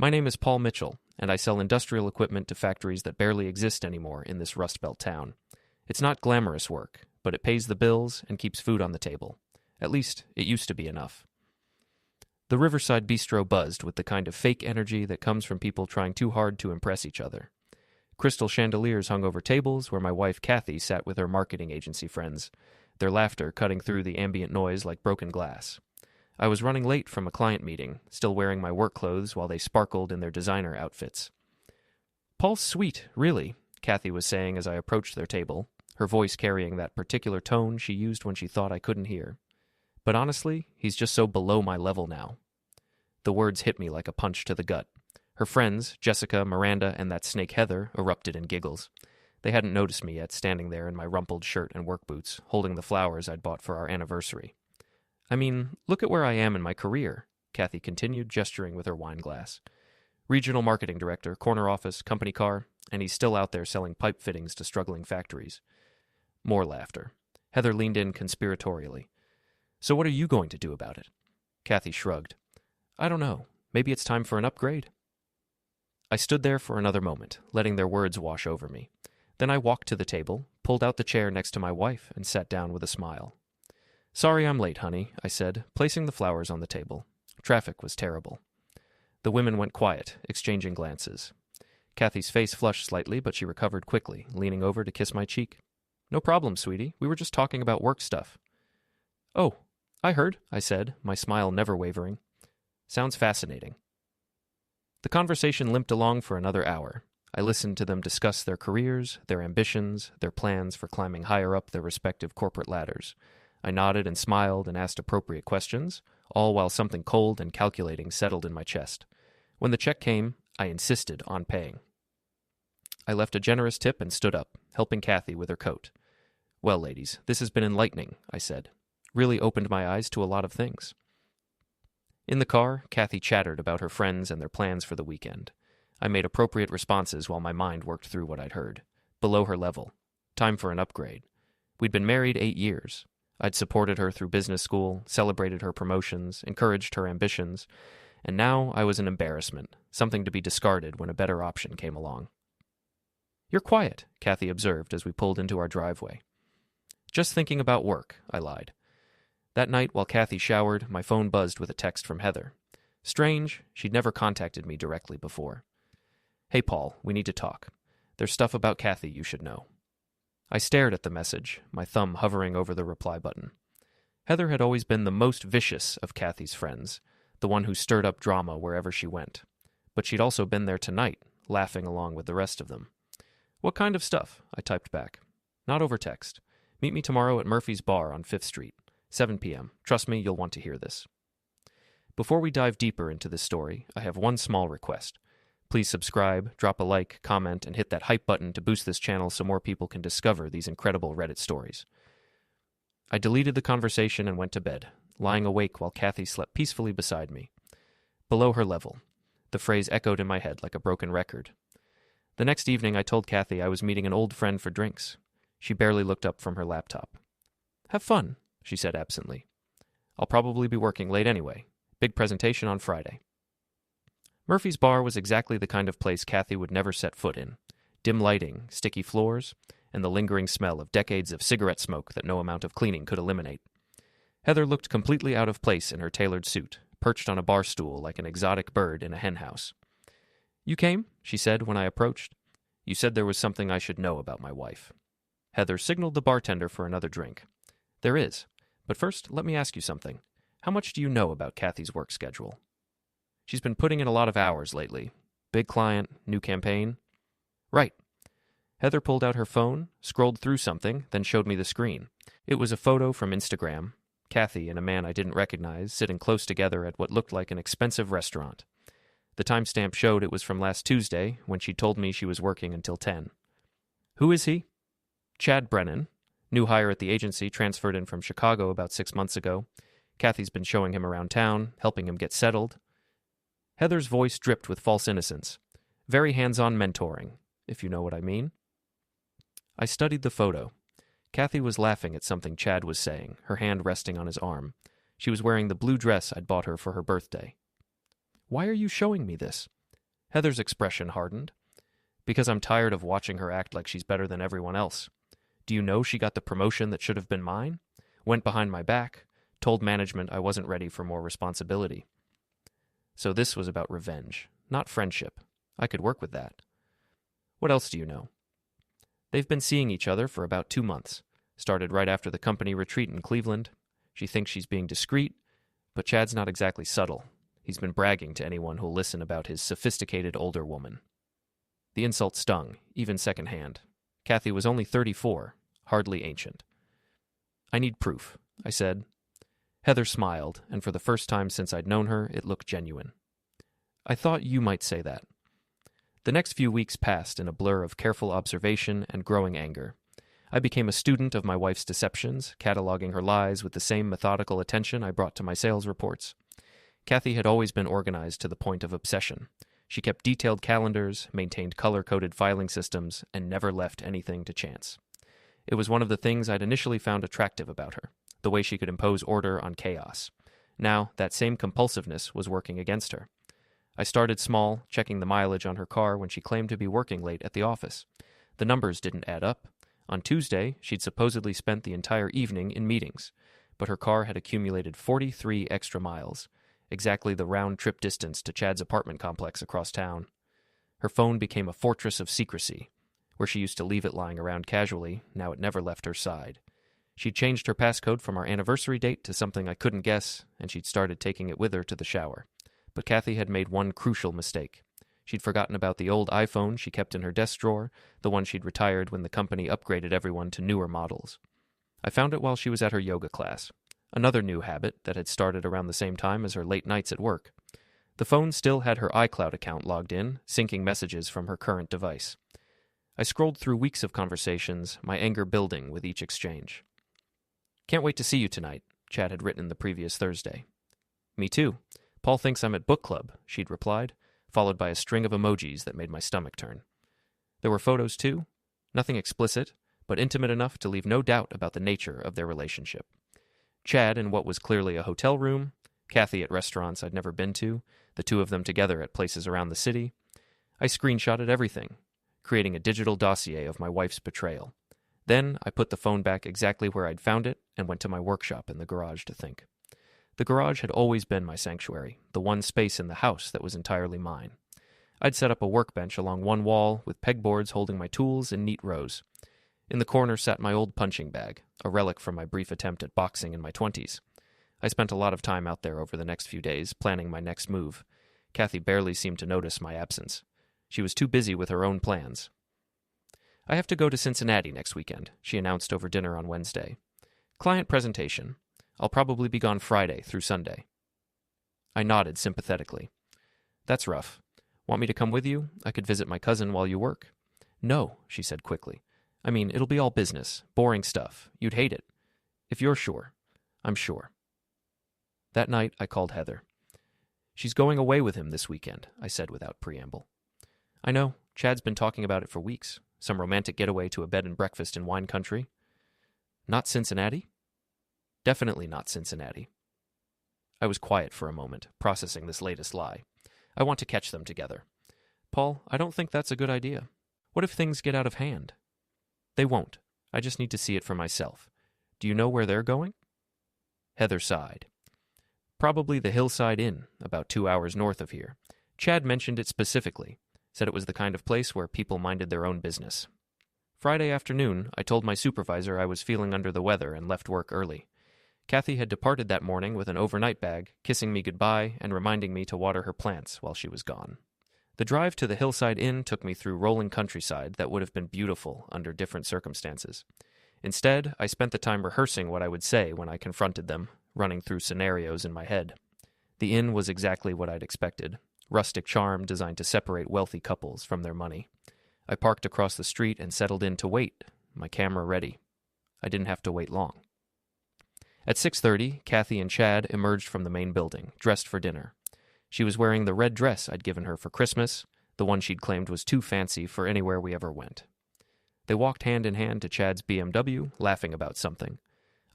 My name is Paul Mitchell, and I sell industrial equipment to factories that barely exist anymore in this Rust Belt town. It's not glamorous work, but it pays the bills and keeps food on the table. At least, it used to be enough. The Riverside Bistro buzzed with the kind of fake energy that comes from people trying too hard to impress each other. Crystal chandeliers hung over tables where my wife Kathy sat with her marketing agency friends, their laughter cutting through the ambient noise like broken glass. I was running late from a client meeting, still wearing my work clothes while they sparkled in their designer outfits. "Paul's sweet, really," Kathy was saying as I approached their table, her voice carrying that particular tone she used when she thought I couldn't hear. "But honestly, he's just so below my level now." The words hit me like a punch to the gut. Her friends, Jessica, Miranda, and that snake Heather, erupted in giggles. They hadn't noticed me yet, standing there in my rumpled shirt and work boots, holding the flowers I'd bought for our anniversary. "I mean, look at where I am in my career," Kathy continued, gesturing with her wine glass. "Regional marketing director, corner office, company car, and he's still out there selling pipe fittings to struggling factories." More laughter. Heather leaned in conspiratorially. "So what are you going to do about it?" Kathy shrugged. "I don't know. Maybe it's time for an upgrade." I stood there for another moment, letting their words wash over me. Then I walked to the table, pulled out the chair next to my wife, and sat down with a smile. "Sorry I'm late, honey," I said, placing the flowers on the table. Traffic was terrible. The women went quiet, exchanging glances. Kathy's face flushed slightly, but she recovered quickly, leaning over to kiss my cheek. "No problem, sweetie. We were just talking about work stuff." "Oh, I heard," I said, my smile never wavering. "Sounds fascinating." The conversation limped along for another hour. I listened to them discuss their careers, their ambitions, their plans for climbing higher up their respective corporate ladders. I nodded and smiled and asked appropriate questions, all while something cold and calculating settled in my chest. When the check came, I insisted on paying. I left a generous tip and stood up, helping Kathy with her coat. "Well, ladies, this has been enlightening," I said. "Really opened my eyes to a lot of things." In the car, Kathy chattered about her friends and their plans for the weekend. I made appropriate responses while my mind worked through what I'd heard. Below her level. Time for an upgrade. We'd been married 8 years. I'd supported her through business school, celebrated her promotions, encouraged her ambitions, and now I was an embarrassment, something to be discarded when a better option came along. "You're quiet," Kathy observed as we pulled into our driveway. "Just thinking about work," I lied. That night, while Kathy showered, my phone buzzed with a text from Heather. Strange, she'd never contacted me directly before. "Hey, Paul, we need to talk. There's stuff about Kathy you should know." I stared at the message, my thumb hovering over the reply button. Heather had always been the most vicious of Kathy's friends, the one who stirred up drama wherever she went. But she'd also been there tonight, laughing along with the rest of them. "What kind of stuff?" I typed back. "Not over text. Meet me tomorrow at Murphy's Bar on 5th Street. 7 p.m. Trust me, you'll want to hear this." Before we dive deeper into this story, I have one small request. Please subscribe, drop a like, comment, and hit that hype button to boost this channel so more people can discover these incredible Reddit stories. I deleted the conversation and went to bed, lying awake while Kathy slept peacefully beside me. Below her level. The phrase echoed in my head like a broken record. The next evening, I told Kathy I was meeting an old friend for drinks. She barely looked up from her laptop. "Have fun," she said absently. "I'll probably be working late anyway. Big presentation on Friday." Murphy's Bar was exactly the kind of place Kathy would never set foot in. Dim lighting, sticky floors, and the lingering smell of decades of cigarette smoke that no amount of cleaning could eliminate. Heather looked completely out of place in her tailored suit, perched on a bar stool like an exotic bird in a henhouse. "You came?" she said when I approached. "You said there was something I should know about my wife." Heather signaled the bartender for another drink. "There is. But first, let me ask you something. How much do you know about Kathy's work schedule?" "She's been putting in a lot of hours lately. Big client, new campaign." "Right." Heather pulled out her phone, scrolled through something, then showed me the screen. It was a photo from Instagram. Kathy and a man I didn't recognize sitting close together at what looked like an expensive restaurant. The timestamp showed it was from last Tuesday, when she told me she was working until 10. "Who is he?" "Chad Brennan. New hire at the agency, transferred in from Chicago about 6 months ago. Kathy's been showing him around town, helping him get settled." Heather's voice dripped with false innocence. Very hands-on mentoring, if you know what I mean. I studied the photo. Kathy was laughing at something Chad was saying, her hand resting on his arm. She was wearing the blue dress I'd bought her for her birthday. "Why are you showing me this?" Heather's expression hardened. Because I'm tired of watching her act like she's better than everyone else. Do you know she got the promotion that should have been mine? Went behind my back, told management I wasn't ready for more responsibility. So this was about revenge, not friendship. I could work with that. What else do you know? They've been seeing each other for about 2 months. Started right after the company retreat in Cleveland. She thinks she's being discreet, but Chad's not exactly subtle. He's been bragging to anyone who'll listen about his sophisticated older woman. The insult stung, even secondhand. Kathy was only 34, hardly ancient. I need proof, I said. Heather smiled, and for the first time since I'd known her, it looked genuine. I thought you might say that. The next few weeks passed in a blur of careful observation and growing anger. I became a student of my wife's deceptions, cataloging her lies with the same methodical attention I brought to my sales reports. Kathy had always been organized to the point of obsession. She kept detailed calendars, maintained color-coded filing systems, and never left anything to chance. It was one of the things I'd initially found attractive about her, the way she could impose order on chaos. Now, that same compulsiveness was working against her. I started small, checking the mileage on her car when she claimed to be working late at the office. The numbers didn't add up. On Tuesday, she'd supposedly spent the entire evening in meetings, but her car had accumulated 43 extra miles, exactly the round-trip distance to Chad's apartment complex across town. Her phone became a fortress of secrecy. Where she used to leave it lying around casually, now it never left her side. She'd changed her passcode from our anniversary date to something I couldn't guess, and she'd started taking it with her to the shower. But Kathy had made one crucial mistake. She'd forgotten about the old iPhone she kept in her desk drawer, the one she'd retired when the company upgraded everyone to newer models. I found it while she was at her yoga class. Another new habit that had started around the same time as her late nights at work. The phone still had her iCloud account logged in, syncing messages from her current device. I scrolled through weeks of conversations, my anger building with each exchange. "Can't wait to see you tonight," Chad had written the previous Thursday. "Me too. Paul thinks I'm at book club," she'd replied, followed by a string of emojis that made my stomach turn. There were photos too, nothing explicit, but intimate enough to leave no doubt about the nature of their relationship. Chad in what was clearly a hotel room, Kathy at restaurants I'd never been to, the two of them together at places around the city. I screenshotted everything, creating a digital dossier of my wife's betrayal. Then I put the phone back exactly where I'd found it and went to my workshop in the garage to think. The garage had always been my sanctuary, the one space in the house that was entirely mine. I'd set up a workbench along one wall with pegboards holding my tools in neat rows. In the corner sat my old punching bag, a relic from my brief attempt at boxing in my 20s. I spent a lot of time out there over the next few days, planning my next move. Kathy barely seemed to notice my absence. She was too busy with her own plans. "I have to go to Cincinnati next weekend," she announced over dinner on Wednesday. "Client presentation. I'll probably be gone Friday through Sunday." I nodded sympathetically. "That's rough. Want me to come with you? I could visit my cousin while you work." "No," she said quickly. "I mean, it'll be all business, boring stuff. You'd hate it. If you're sure, I'm sure." That night, I called Heather. "She's going away with him this weekend," I said without preamble. "I know. Chad's been talking about it for weeks. Some romantic getaway to a bed and breakfast in wine country." "Not Cincinnati?" "Definitely not Cincinnati." I was quiet for a moment, processing this latest lie. I want to catch them together. "Paul, I don't think that's a good idea. What if things get out of hand?" "They won't. I just need to see it for myself. Do you know where they're going?" Heather sighed. "Probably the Hillside Inn, about 2 hours north of here. Chad mentioned it specifically, said it was the kind of place where people minded their own business." Friday afternoon, I told my supervisor I was feeling under the weather and left work early. Kathy had departed that morning with an overnight bag, kissing me goodbye and reminding me to water her plants while she was gone. The drive to the Hillside Inn took me through rolling countryside that would have been beautiful under different circumstances. Instead, I spent the time rehearsing what I would say when I confronted them, running through scenarios in my head. The inn was exactly what I'd expected, rustic charm designed to separate wealthy couples from their money. I parked across the street and settled in to wait, my camera ready. I didn't have to wait long. At 6:30, Kathy and Chad emerged from the main building, dressed for dinner. She was wearing the red dress I'd given her for Christmas, the one she'd claimed was too fancy for anywhere we ever went. They walked hand in hand to Chad's BMW, laughing about something.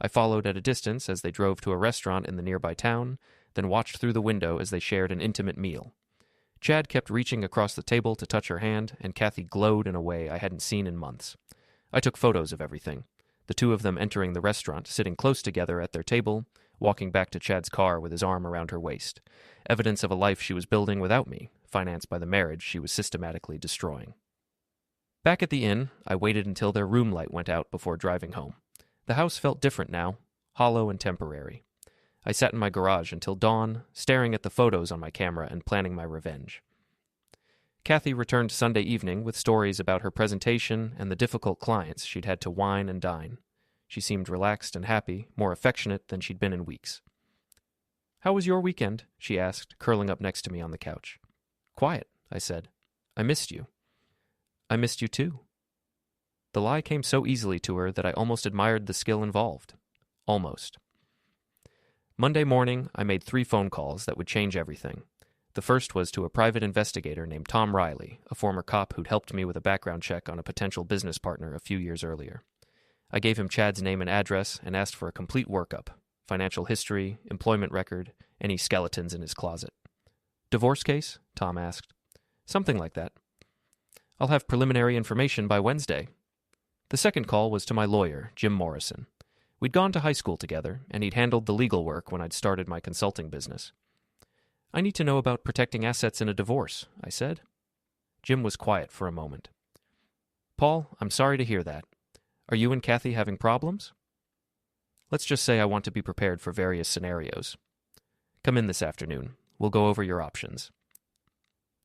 I followed at a distance as they drove to a restaurant in the nearby town, then watched through the window as they shared an intimate meal. Chad kept reaching across the table to touch her hand, and Kathy glowed in a way I hadn't seen in months. I took photos of everything. The two of them entering the restaurant, sitting close together at their table, walking back to Chad's car with his arm around her waist. Evidence of a life she was building without me, financed by the marriage she was systematically destroying. Back at the inn, I waited until their room light went out before driving home. The house felt different now, hollow and temporary. I sat in my garage until dawn, staring at the photos on my camera and planning my revenge. Kathy returned Sunday evening with stories about her presentation and the difficult clients she'd had to wine and dine. She seemed relaxed and happy, more affectionate than she'd been in weeks. "How was your weekend?" she asked, curling up next to me on the couch. "Quiet," I said. "I missed you." "I missed you too." The lie came so easily to her that I almost admired the skill involved. Almost. Monday morning, I made 3 phone calls that would change everything. The first was to a private investigator named Tom Riley, a former cop who'd helped me with a background check on a potential business partner a few years earlier. I gave him Chad's name and address and asked for a complete workup: financial history, employment record, any skeletons in his closet. "Divorce case?" Tom asked. "Something like that." "I'll have preliminary information by Wednesday." The second call was to my lawyer, Jim Morrison. We'd gone to high school together, and he'd handled the legal work when I'd started my consulting business. "I need to know about protecting assets in a divorce," I said. Jim was quiet for a moment. "Paul, I'm sorry to hear that. Are you and Kathy having problems?" "Let's just say I want to be prepared for various scenarios." "Come in this afternoon. We'll go over your options."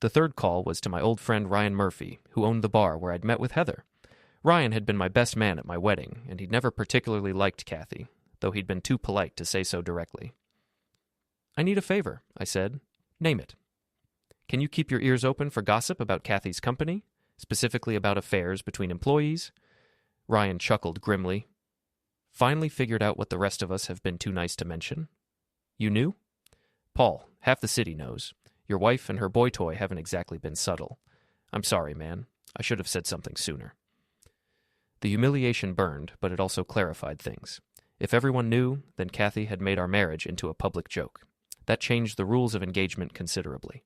The third call was to my old friend Ryan Murphy, who owned the bar where I'd met with Heather. Ryan had been my best man at my wedding, and he'd never particularly liked Kathy, though he'd been too polite to say so directly. "I need a favor," I said. "Name it." "Can you keep your ears open for gossip about Kathy's company, specifically about affairs between employees?" Ryan chuckled grimly. "Finally figured out what the rest of us have been too nice to mention?" "You knew?" "Paul, half the city knows. Your wife and her boy toy haven't exactly been subtle. I'm sorry, man. I should have said something sooner." The humiliation burned, but it also clarified things. If everyone knew, then Kathy had made our marriage into a public joke. That changed the rules of engagement considerably.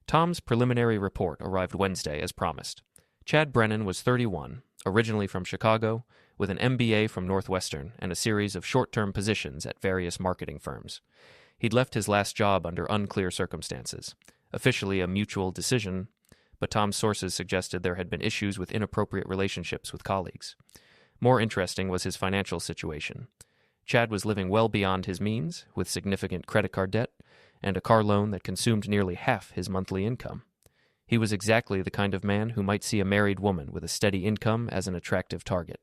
Tom's preliminary report arrived Wednesday as promised. Chad Brennan was 31, originally from Chicago, with an MBA from Northwestern and a series of short-term positions at various marketing firms. He'd left his last job under unclear circumstances, officially a mutual decision, but Tom's sources suggested there had been issues with inappropriate relationships with colleagues. More interesting was his financial situation. Chad was living well beyond his means, with significant credit card debt and a car loan that consumed nearly half his monthly income. He was exactly the kind of man who might see a married woman with a steady income as an attractive target.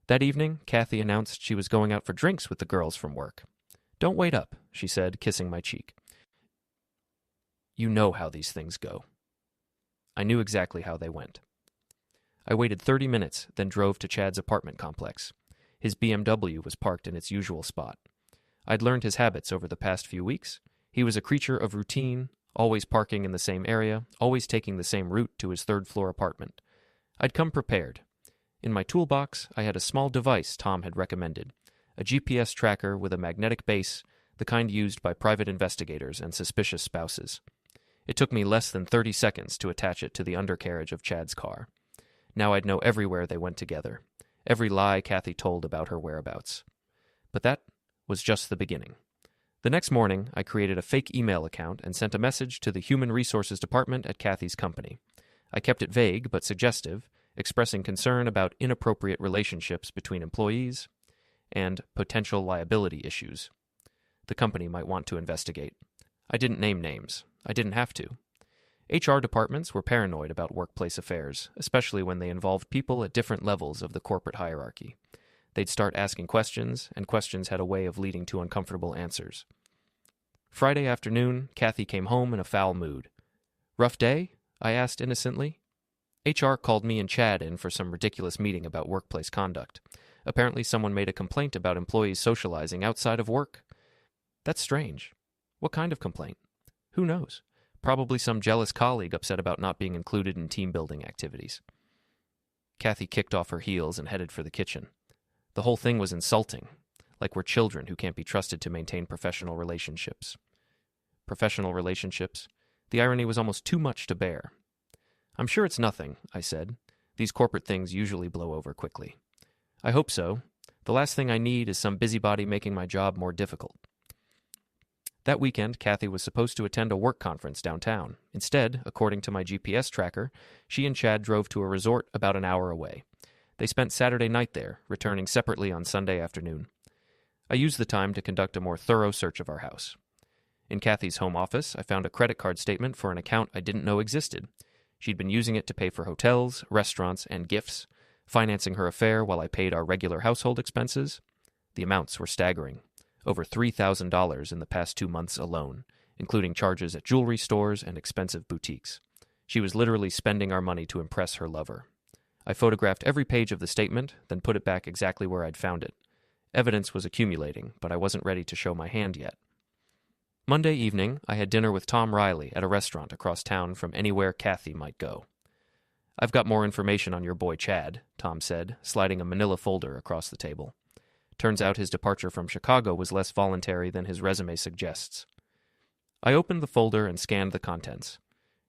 That evening, Kathy announced she was going out for drinks with the girls from work. "Don't wait up," she said, kissing my cheek. "You know how these things go." I knew exactly how they went. I waited 30 minutes, then drove to Chad's apartment complex. His BMW was parked in its usual spot. I'd learned his habits over the past few weeks. He was a creature of routine, always parking in the same area, always taking the same route to his third-floor apartment. I'd come prepared. In my toolbox, I had a small device Tom had recommended, a GPS tracker with a magnetic base, the kind used by private investigators and suspicious spouses. It took me less than 30 seconds to attach it to the undercarriage of Chad's car. Now I'd know everywhere they went together, every lie Kathy told about her whereabouts. But that was just the beginning. The next morning, I created a fake email account and sent a message to the Human Resources Department at Kathy's company. I kept it vague but suggestive, expressing concern about inappropriate relationships between employees and potential liability issues the company might want to investigate. I didn't name names. I didn't have to. HR departments were paranoid about workplace affairs, especially when they involved people at different levels of the corporate hierarchy. They'd start asking questions, and questions had a way of leading to uncomfortable answers. Friday afternoon, Kathy came home in a foul mood. "Rough day?" I asked innocently. HR called me and Chad in for some ridiculous meeting about workplace conduct. Apparently someone made a complaint about employees socializing outside of work. That's strange. What kind of complaint? Who knows? Probably some jealous colleague upset about not being included in team-building activities. Kathy kicked off her heels and headed for the kitchen. The whole thing was insulting, like we're children who can't be trusted to maintain professional relationships. Professional relationships? The irony was almost too much to bear. "I'm sure it's nothing," I said. "These corporate things usually blow over quickly." "I hope so. The last thing I need is some busybody making my job more difficult." That weekend, Kathy was supposed to attend a work conference downtown. Instead, according to my GPS tracker, she and Chad drove to a resort about an hour away. They spent Saturday night there, returning separately on Sunday afternoon. I used the time to conduct a more thorough search of our house. In Kathy's home office, I found a credit card statement for an account I didn't know existed. She'd been using it to pay for hotels, restaurants, and gifts, financing her affair while I paid our regular household expenses. The amounts were staggering. Over $3,000 in the past 2 months alone, including charges at jewelry stores and expensive boutiques. She was literally spending our money to impress her lover. I photographed every page of the statement, then put it back exactly where I'd found it. Evidence was accumulating, but I wasn't ready to show my hand yet. Monday evening, I had dinner with Tom Riley at a restaurant across town from anywhere Kathy might go. "I've got more information on your boy Chad," Tom said, sliding a manila folder across the table. Turns out his departure from Chicago was less voluntary than his resume suggests. I opened the folder and scanned the contents.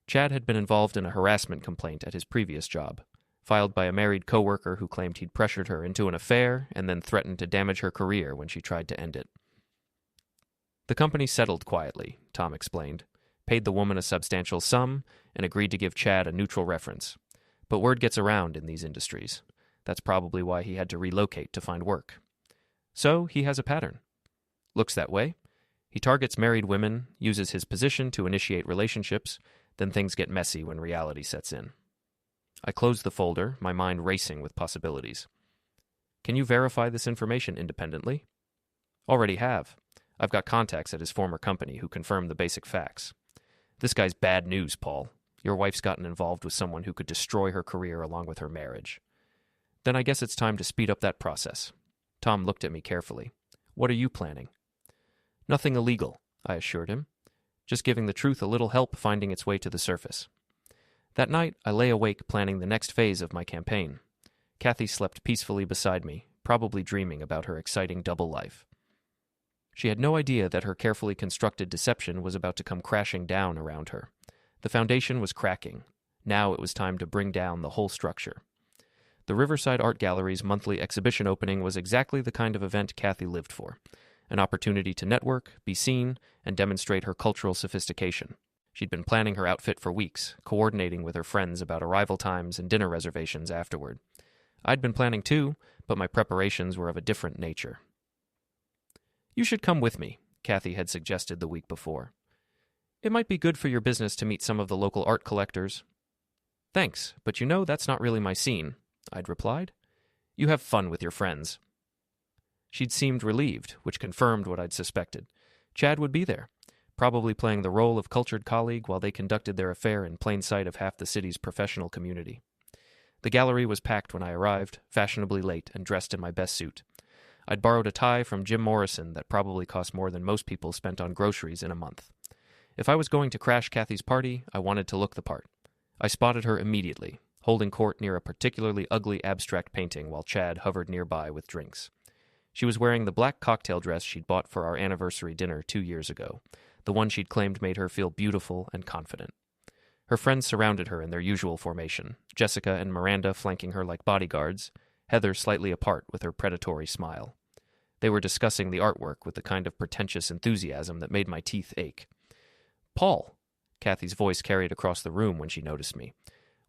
Chad had been involved in a harassment complaint at his previous job, filed by a married coworker who claimed he'd pressured her into an affair and then threatened to damage her career when she tried to end it. The company settled quietly, Tom explained, paid the woman a substantial sum, and agreed to give Chad a neutral reference. But word gets around in these industries. That's probably why he had to relocate to find work. So he has a pattern. Looks that way. He targets married women, uses his position to initiate relationships, then things get messy when reality sets in. I closed the folder, my mind racing with possibilities. "Can you verify this information independently?" "Already have. I've got contacts at his former company who confirm the basic facts." "This guy's bad news, Paul. Your wife's gotten involved with someone who could destroy her career along with her marriage." "Then I guess it's time to speed up that process." Tom looked at me carefully. "What are you planning?" "Nothing illegal," I assured him. "Just giving the truth a little help finding its way to the surface." That night, I lay awake planning the next phase of my campaign. Kathy slept peacefully beside me, probably dreaming about her exciting double life. She had no idea that her carefully constructed deception was about to come crashing down around her. The foundation was cracking. Now it was time to bring down the whole structure. The Riverside Art Gallery's monthly exhibition opening was exactly the kind of event Kathy lived for. An opportunity to network, be seen, and demonstrate her cultural sophistication. She'd been planning her outfit for weeks, coordinating with her friends about arrival times and dinner reservations afterward. I'd been planning too, but my preparations were of a different nature. "You should come with me," Kathy had suggested the week before. "It might be good for your business to meet some of the local art collectors." "Thanks, but you know that's not really my scene," I'd replied. "You have fun with your friends." She'd seemed relieved, which confirmed what I'd suspected. Chad would be there, probably playing the role of cultured colleague while they conducted their affair in plain sight of half the city's professional community. The gallery was packed when I arrived, fashionably late and dressed in my best suit. I'd borrowed a tie from Jim Morrison that probably cost more than most people spent on groceries in a month. If I was going to crash Kathy's party, I wanted to look the part. I spotted her immediately, holding court near a particularly ugly abstract painting while Chad hovered nearby with drinks. She was wearing the black cocktail dress she'd bought for our anniversary dinner 2 years ago, the one she'd claimed made her feel beautiful and confident. Her friends surrounded her in their usual formation, Jessica and Miranda flanking her like bodyguards, Heather slightly apart with her predatory smile. They were discussing the artwork with the kind of pretentious enthusiasm that made my teeth ache. "Paul," Kathy's voice carried across the room when she noticed me.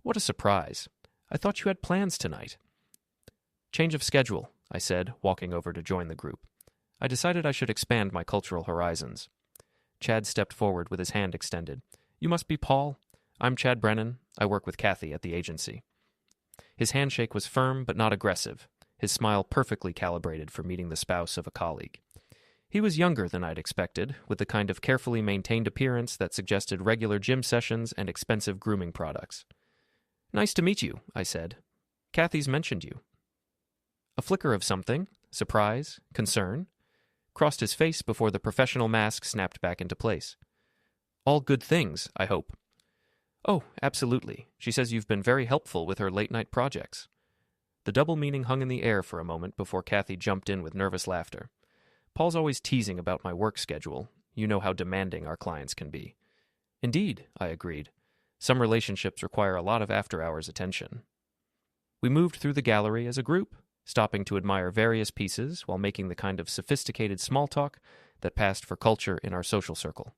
"What a surprise. I thought you had plans tonight." "Change of schedule," I said, walking over to join the group. I decided I should expand my cultural horizons. Chad stepped forward with his hand extended. "You must be Paul. I'm Chad Brennan. I work with Kathy at the agency." His handshake was firm but not aggressive, his smile perfectly calibrated for meeting the spouse of a colleague. He was younger than I'd expected, with the kind of carefully maintained appearance that suggested regular gym sessions and expensive grooming products. "Nice to meet you," I said. "Kathy's mentioned you." A flicker of something, surprise, concern, crossed his face before the professional mask snapped back into place. "All good things, I hope." "Oh, absolutely. She says you've been very helpful with her late-night projects." The double meaning hung in the air for a moment before Kathy jumped in with nervous laughter. "Paul's always teasing about my work schedule. You know how demanding our clients can be." Indeed, I agreed. Some relationships require a lot of after-hours attention. We moved through the gallery as a group, stopping to admire various pieces while making the kind of sophisticated small talk that passed for culture in our social circle.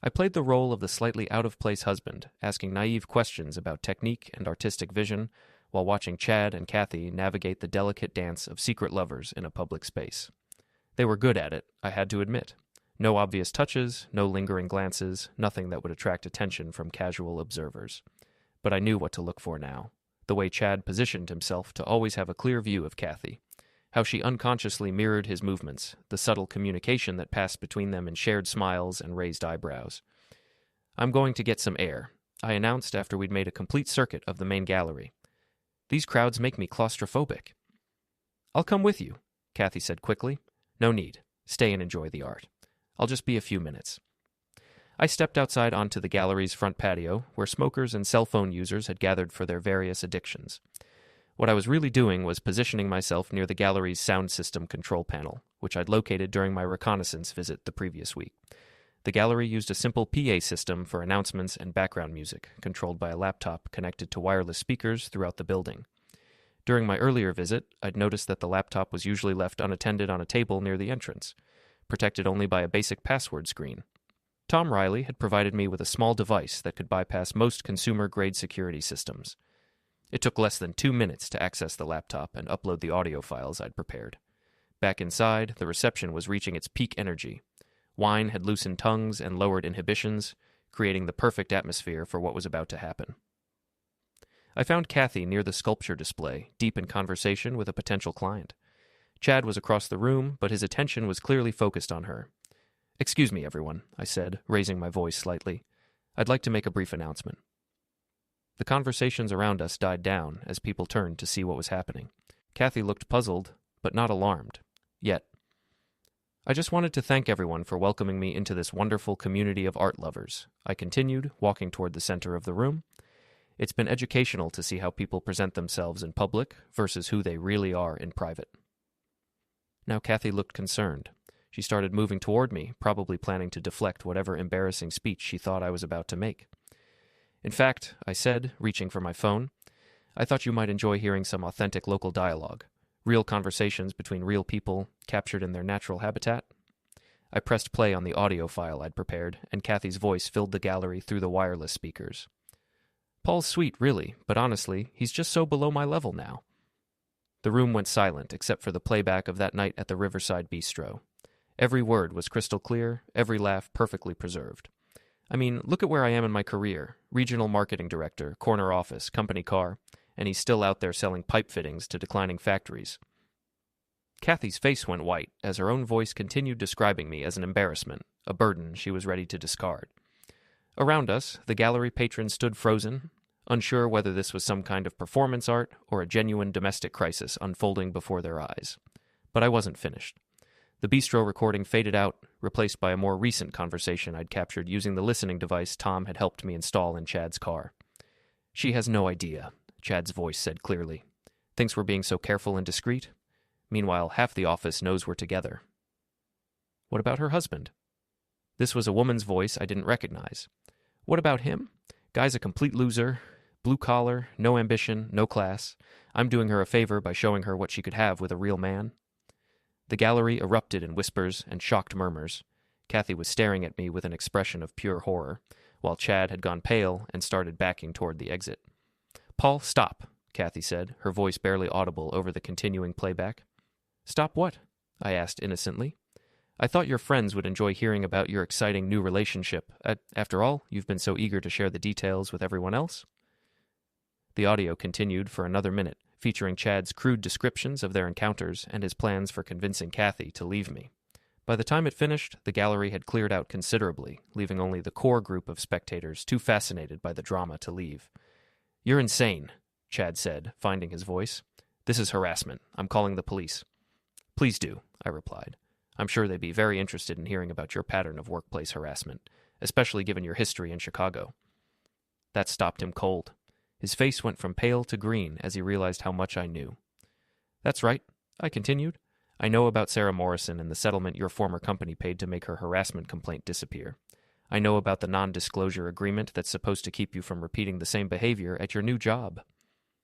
I played the role of the slightly out-of-place husband, asking naive questions about technique and artistic vision, while watching Chad and Kathy navigate the delicate dance of secret lovers in a public space. They were good at it, I had to admit. No obvious touches, no lingering glances, nothing that would attract attention from casual observers. But I knew what to look for now. The way Chad positioned himself to always have a clear view of Kathy. How she unconsciously mirrored his movements, the subtle communication that passed between them in shared smiles and raised eyebrows. "I'm going to get some air," I announced after we'd made a complete circuit of the main gallery. "These crowds make me claustrophobic." "I'll come with you," Kathy said quickly. "No need. Stay and enjoy the art. I'll just be a few minutes." I stepped outside onto the gallery's front patio, where smokers and cell phone users had gathered for their various addictions. What I was really doing was positioning myself near the gallery's sound system control panel, which I'd located during my reconnaissance visit the previous week. The gallery used a simple PA system for announcements and background music, controlled by a laptop connected to wireless speakers throughout the building. During my earlier visit, I'd noticed that the laptop was usually left unattended on a table near the entrance, protected only by a basic password screen. Tom Riley had provided me with a small device that could bypass most consumer-grade security systems. It took less than 2 minutes to access the laptop and upload the audio files I'd prepared. Back inside, the reception was reaching its peak energy. Wine had loosened tongues and lowered inhibitions, creating the perfect atmosphere for what was about to happen. I found Kathy near the sculpture display, deep in conversation with a potential client. Chad was across the room, but his attention was clearly focused on her. "Excuse me, everyone," I said, raising my voice slightly. "I'd like to make a brief announcement." The conversations around us died down as people turned to see what was happening. Kathy looked puzzled, but not alarmed. Yet. "I just wanted to thank everyone for welcoming me into this wonderful community of art lovers," I continued, walking toward the center of the room. "It's been educational to see how people present themselves in public versus who they really are in private." Now Kathy looked concerned. She started moving toward me, probably planning to deflect whatever embarrassing speech she thought I was about to make. "In fact," I said, reaching for my phone, "I thought you might enjoy hearing some authentic local dialogue, real conversations between real people captured in their natural habitat." I pressed play on the audio file I'd prepared, and Kathy's voice filled the gallery through the wireless speakers. "Paul's sweet, really, but honestly, he's just so below my level now." The room went silent except for the playback of that night at the Riverside Bistro. Every word was crystal clear, every laugh perfectly preserved. I mean, look at where I am in my career. Regional marketing director, corner office, company car, and he's still out there selling pipe fittings to declining factories. Kathy's face went white as her own voice continued describing me as an embarrassment, a burden she was ready to discard. Around us, the gallery patrons stood frozen, unsure whether this was some kind of performance art or a genuine domestic crisis unfolding before their eyes. But I wasn't finished. The bistro recording faded out, replaced by a more recent conversation I'd captured using the listening device Tom had helped me install in Chad's car. "She has no idea," Chad's voice said clearly. "Thinks we're being so careful and discreet. Meanwhile, half the office knows we're together." "What about her husband?" This was a woman's voice I didn't recognize. "What about him? Guy's a complete loser. Blue collar, no ambition, no class. I'm doing her a favor by showing her what she could have with a real man." The gallery erupted in whispers and shocked murmurs. Kathy was staring at me with an expression of pure horror, while Chad had gone pale and started backing toward the exit. "Paul, stop," Kathy said, her voice barely audible over the continuing playback. "Stop what?" I asked innocently. "I thought your friends would enjoy hearing about your exciting new relationship. After all, you've been so eager to share the details with everyone else." The audio continued for another minute, featuring Chad's crude descriptions of their encounters and his plans for convincing Kathy to leave me. By the time it finished, the gallery had cleared out considerably, leaving only the core group of spectators too fascinated by the drama to leave. "You're insane," Chad said, finding his voice. "This is harassment. I'm calling the police." "Please do," I replied. "I'm sure they'd be very interested in hearing about your pattern of workplace harassment, especially given your history in Chicago." That stopped him cold. His face went from pale to green as he realized how much I knew. "That's right," I continued. "I know about Sarah Morrison and the settlement your former company paid to make her harassment complaint disappear. I know about the non-disclosure agreement that's supposed to keep you from repeating the same behavior at your new job.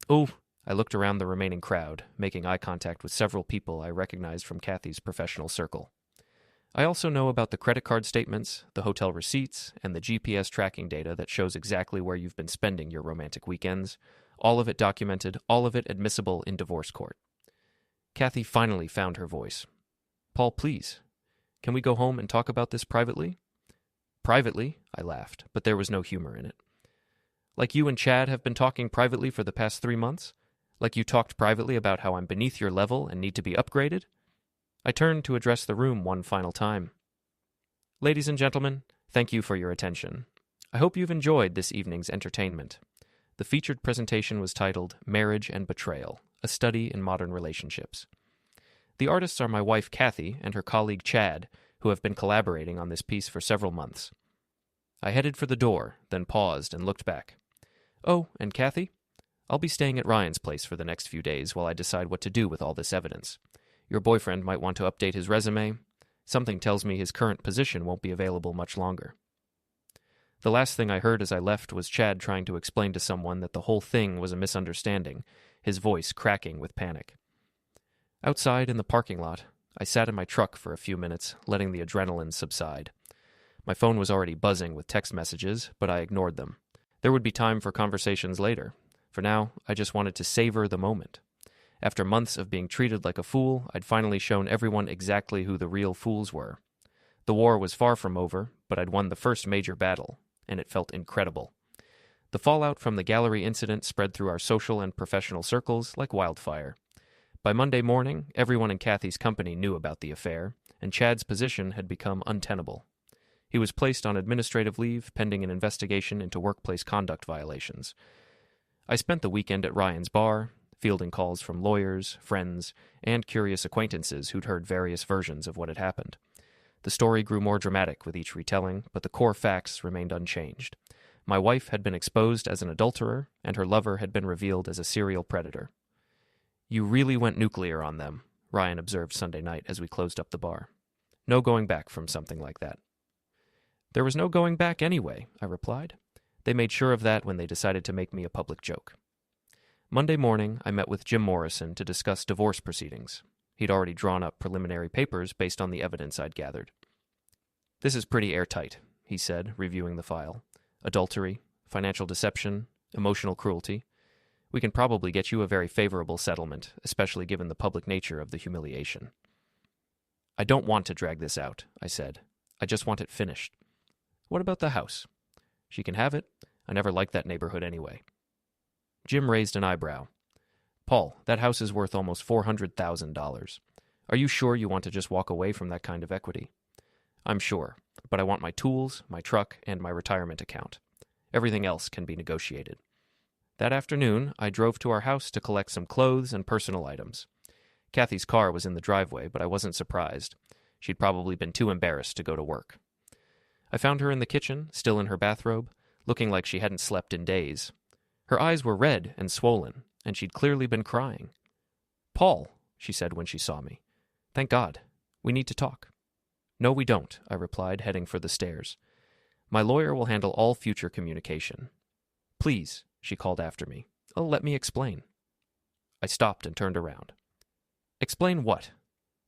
Oh, I looked around the remaining crowd, making eye contact with several people I recognized from Kathy's professional circle. I also know about the credit card statements, the hotel receipts, and the GPS tracking data that shows exactly where you've been spending your romantic weekends, all of it documented, all of it admissible in divorce court. Kathy finally found her voice. Paul, please, can we go home and talk about this privately? Privately, I laughed, but there was no humor in it. Like you and Chad have been talking privately for the past 3 months? Like you talked privately about how I'm beneath your level and need to be upgraded? I turned to address the room one final time. Ladies and gentlemen, thank you for your attention. I hope you've enjoyed this evening's entertainment. The featured presentation was titled Marriage and Betrayal, a Study in Modern Relationships. The artists are my wife Kathy and her colleague Chad, who have been collaborating on this piece for several months. I headed for the door, then paused and looked back. Oh, and Kathy? I'll be staying at Ryan's place for the next few days while I decide what to do with all this evidence. Your boyfriend might want to update his resume. Something tells me his current position won't be available much longer. The last thing I heard as I left was Chad trying to explain to someone that the whole thing was a misunderstanding, his voice cracking with panic. Outside in the parking lot, I sat in my truck for a few minutes, letting the adrenaline subside. My phone was already buzzing with text messages, but I ignored them. There would be time for conversations later. For now, I just wanted to savor the moment. After months of being treated like a fool, I'd finally shown everyone exactly who the real fools were. The war was far from over, but I'd won the first major battle, and it felt incredible. The fallout from the gallery incident spread through our social and professional circles like wildfire. By Monday morning, everyone in Kathy's company knew about the affair, and Chad's position had become untenable. He was placed on administrative leave pending an investigation into workplace conduct violations. I spent the weekend at Ryan's bar, fielding calls from lawyers, friends, and curious acquaintances who'd heard various versions of what had happened. The story grew more dramatic with each retelling, but the core facts remained unchanged. My wife had been exposed as an adulterer, and her lover had been revealed as a serial predator. You really went nuclear on them, Ryan observed Sunday night as we closed up the bar. No going back from something like that. There was no going back anyway, I replied. They made sure of that when they decided to make me a public joke. Monday morning, I met with Jim Morrison to discuss divorce proceedings. He'd already drawn up preliminary papers based on the evidence I'd gathered. This is pretty airtight, he said, reviewing the file. Adultery, financial deception, emotional cruelty. We can probably get you a very favorable settlement, especially given the public nature of the humiliation. I don't want to drag this out, I said. I just want it finished. What about the house? She can have it. I never liked that neighborhood anyway. Jim raised an eyebrow. Paul, that house is worth almost $400,000. Are you sure you want to just walk away from that kind of equity? I'm sure, but I want my tools, my truck, and my retirement account. Everything else can be negotiated. That afternoon, I drove to our house to collect some clothes and personal items. Kathy's car was in the driveway, but I wasn't surprised. She'd probably been too embarrassed to go to work. I found her in the kitchen, still in her bathrobe, looking like she hadn't slept in days. Her eyes were red and swollen, and she'd clearly been crying. Paul, she said when she saw me. Thank God. We need to talk. No, we don't, I replied, heading for the stairs. My lawyer will handle all future communication. Please, she called after me. Oh, let me explain. I stopped and turned around. Explain what?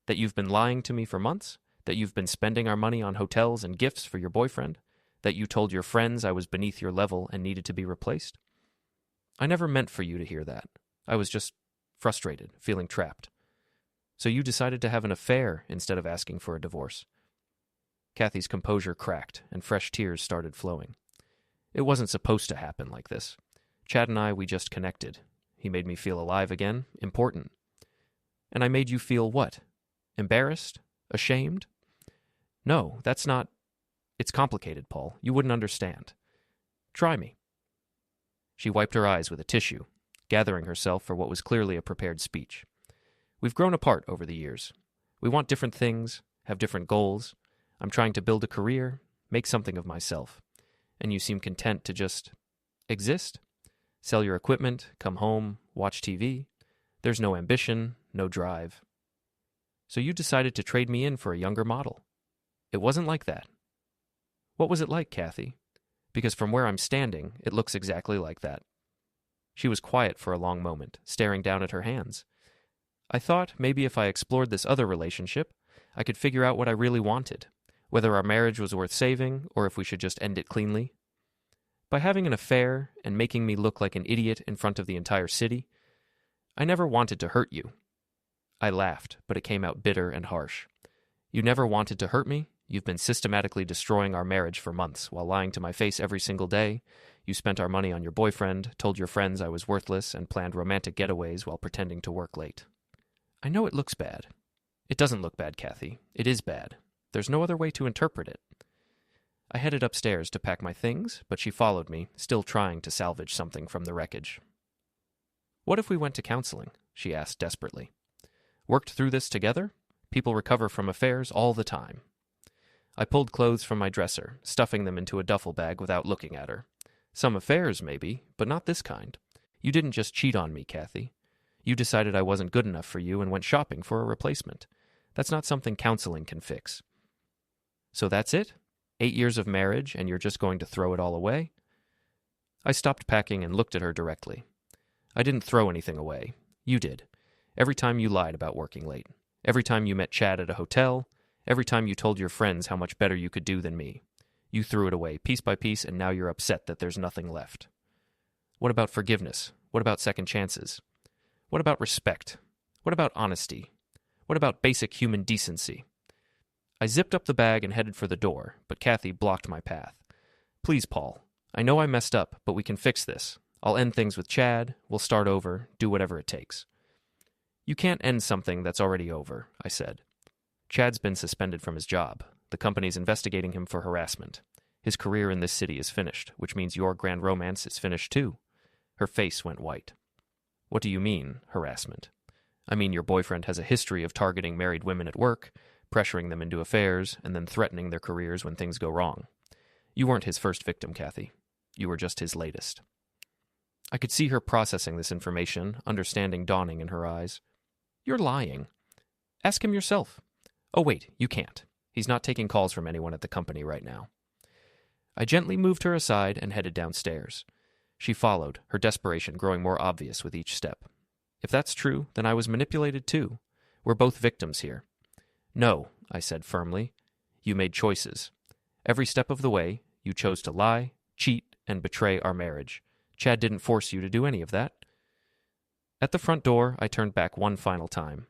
That you've been lying to me for months? That you've been spending our money on hotels and gifts for your boyfriend? That you told your friends I was beneath your level and needed to be replaced? I never meant for you to hear that. I was just frustrated, feeling trapped. So you decided to have an affair instead of asking for a divorce. Kathy's composure cracked, and fresh tears started flowing. It wasn't supposed to happen like this. Chad and I, we just connected. He made me feel alive again, important. And I made you feel what? Embarrassed? Ashamed? No, that's not... It's complicated, Paul. You wouldn't understand. Try me. She wiped her eyes with a tissue, gathering herself for what was clearly a prepared speech. We've grown apart over the years. We want different things, have different goals. I'm trying to build a career, make something of myself. And you seem content to just exist? Sell your equipment, come home, watch TV. There's no ambition, no drive. So you decided to trade me in for a younger model. It wasn't like that. What was it like, Kathy? Because from where I'm standing, it looks exactly like that. She was quiet for a long moment, staring down at her hands. I thought maybe if I explored this other relationship, I could figure out what I really wanted, whether our marriage was worth saving or if we should just end it cleanly. By having an affair and making me look like an idiot in front of the entire city, I never wanted to hurt you. I laughed, but it came out bitter and harsh. You never wanted to hurt me? You've been systematically destroying our marriage for months while lying to my face every single day. You spent our money on your boyfriend, told your friends I was worthless, and planned romantic getaways while pretending to work late. I know it looks bad. It doesn't look bad, Kathy. It is bad. There's no other way to interpret it. I headed upstairs to pack my things, but she followed me, still trying to salvage something from the wreckage. What if we went to counseling? She asked desperately. Worked through this together? People recover from affairs all the time. I pulled clothes from my dresser, stuffing them into a duffel bag without looking at her. Some affairs, maybe, but not this kind. You didn't just cheat on me, Kathy. You decided I wasn't good enough for you and went shopping for a replacement. That's not something counseling can fix. So that's it? 8 years of marriage, and you're just going to throw it all away? I stopped packing and looked at her directly. I didn't throw anything away. You did. Every time you lied about working late. Every time you met Chad at a hotel. Every time you told your friends how much better you could do than me. You threw it away piece by piece, and now you're upset that there's nothing left. What about forgiveness? What about second chances? What about respect? What about honesty? What about basic human decency? I zipped up the bag and headed for the door, but Kathy blocked my path. Please, Paul. I know I messed up, but we can fix this. I'll end things with Chad. We'll start over, do whatever it takes. You can't end something that's already over, I said. Chad's been suspended from his job. The company's investigating him for harassment. His career in this city is finished, which means your grand romance is finished too. Her face went white. What do you mean, harassment? I mean your boyfriend has a history of targeting married women at work, pressuring them into affairs, and then threatening their careers when things go wrong. You weren't his first victim, Kathy. You were just his latest. I could see her processing this information, understanding dawning in her eyes. You're lying. Ask him yourself. Oh, wait, you can't. He's not taking calls from anyone at the company right now. I gently moved her aside and headed downstairs. She followed, her desperation growing more obvious with each step. If that's true, then I was manipulated too. We're both victims here. No, I said firmly. You made choices. Every step of the way, you chose to lie, cheat, and betray our marriage. Chad didn't force you to do any of that. At the front door, I turned back one final time.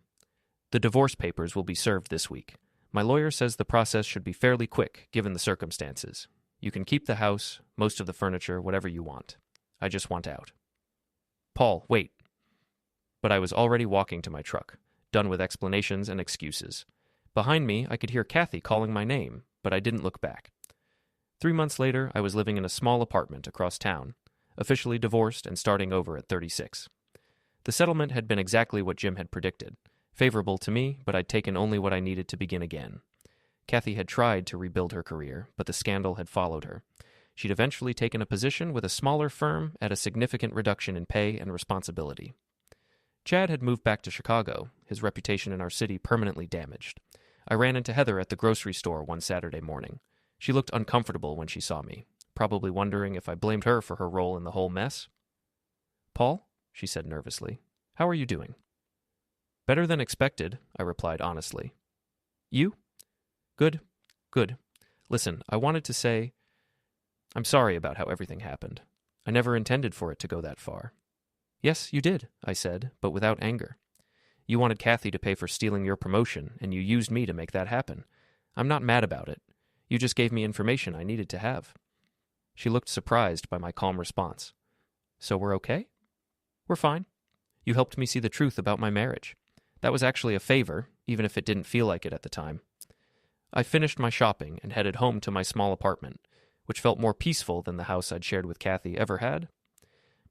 The divorce papers will be served this week. My lawyer says the process should be fairly quick, given the circumstances. You can keep the house, most of the furniture, whatever you want. I just want out. Paul, wait. But I was already walking to my truck, done with explanations and excuses. Behind me, I could hear Kathy calling my name, but I didn't look back. 3 months later, I was living in a small apartment across town, officially divorced and starting over at 36. The settlement had been exactly what Jim had predicted. Favorable to me, but I'd taken only what I needed to begin again. Kathy had tried to rebuild her career, but the scandal had followed her. She'd eventually taken a position with a smaller firm at a significant reduction in pay and responsibility. Chad had moved back to Chicago, his reputation in our city permanently damaged. I ran into Heather at the grocery store one Saturday morning. She looked uncomfortable when she saw me, probably wondering if I blamed her for her role in the whole mess. Paul, she said nervously, how are you doing? Better than expected, I replied honestly. You? Good. Listen, I wanted to say, I'm sorry about how everything happened. I never intended for it to go that far. Yes, you did, I said, but without anger. You wanted Kathy to pay for stealing your promotion, and you used me to make that happen. I'm not mad about it. You just gave me information I needed to have. She looked surprised by my calm response. So we're okay? We're fine. You helped me see the truth about my marriage. That was actually a favor, even if it didn't feel like it at the time. I finished my shopping and headed home to my small apartment, which felt more peaceful than the house I'd shared with Kathy ever had.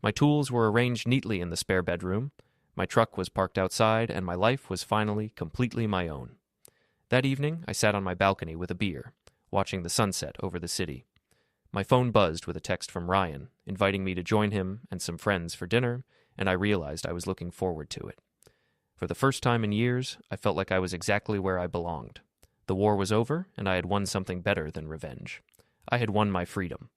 My tools were arranged neatly in the spare bedroom, my truck was parked outside, and my life was finally completely my own. That evening, I sat on my balcony with a beer, watching the sunset over the city. My phone buzzed with a text from Ryan, inviting me to join him and some friends for dinner, and I realized I was looking forward to it. For the first time in years, I felt like I was exactly where I belonged. The war was over, and I had won something better than revenge. I had won my freedom.